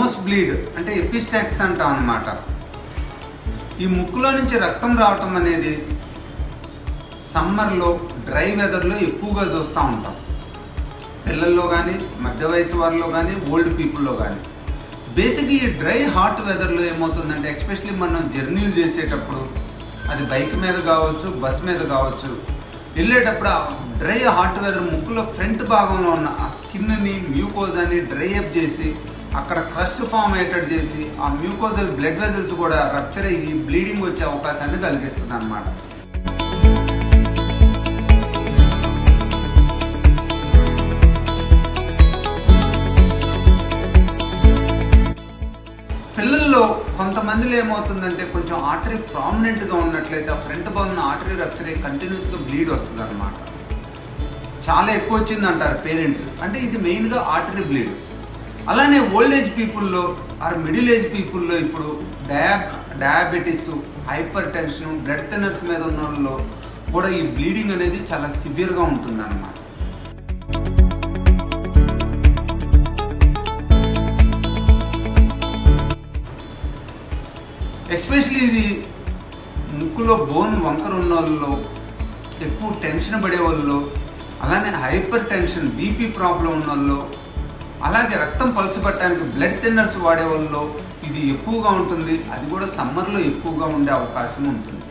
Nose bleed అంటే ఎపిస్టాక్స్ అంటాం అన్నమాట. ఈ ముక్కులో నుంచి రక్తం రావటం అనేది సమ్మర్లో డ్రై వెదర్లో ఎక్కువగా చూస్తూ ఉంటాం. పిల్లల్లో కానీ, మధ్య వయసు వారిలో కానీ, ఓల్డ్ పీపుల్లో కానీ. బేసిక్గా ఈ డ్రై హాట్ వెదర్లో ఏమవుతుందంటే, ఎస్పెషలీ మనం జర్నీలు చేసేటప్పుడు, అది బైక్ మీద కావచ్చు, బస్ మీద కావచ్చు, వెళ్ళేటప్పుడు ఆ డ్రై హాట్ వెదర్ ముక్కులో ఫ్రంట్ భాగంలో ఉన్న ఆ స్కిన్ని, మ్యూకోజాని డ్రై అప్ చేసి అక్కడ క్రస్ట్ ఫామ్ అయ్యేటట్టు చేసి ఆ మ్యూకోజల్ బ్లడ్ వెజల్స్ కూడా రప్చర్ అయ్యి బ్లీడింగ్ వచ్చే అవకాశాన్ని కలిగిస్తుంది అన్నమాట. పిల్లల్లో కొంతమందిలో ఏమవుతుందంటే, కొంచెం ఆర్టరీ ప్రామినెంట్గా ఉన్నట్లయితే ఆ ఫ్రంట్ భాగంలో ఆర్టరీ రప్చర్ అయ్యి కంటిన్యూస్గా బ్లీడ్ వస్తుంది అన్నమాట. చాలా ఎక్కువ వచ్చింది అంటారు పేరెంట్స్, అంటే ఇది మెయిన్గా ఆర్టరీ బ్లీడ్. అలానే ఓల్డ్ ఏజ్ పీపుల్లో ఆర్ మిడిల్ ఏజ్ పీపుల్లో ఇప్పుడు diabetes, hypertension, blood thinners మీద ఉన్న వాళ్ళలో కూడా ఈ బ్లీడింగ్ అనేది చాలా సివియర్గా ఉంటుంది అన్నమాట. ఎస్పెషలీ ఇది ముక్కులో బోన్ వంకర ఉన్న వాళ్ళలో, ఎక్కువ టెన్షన్ పడే వాళ్ళలో, అలానే హైపర్ టెన్షన్ బీపీ ప్రాబ్లం ఉన్న వాళ్ళలో, అలాగే రక్తం పలసపట్టడానికి బ్లడ్ థిన్నర్స్ వాడే వాళ్ళలో ఇది ఎక్కువగా ఉంటుంది. అది కూడా సమ్మర్లో ఎక్కువగా ఉండే అవకాశం ఉంటుంది.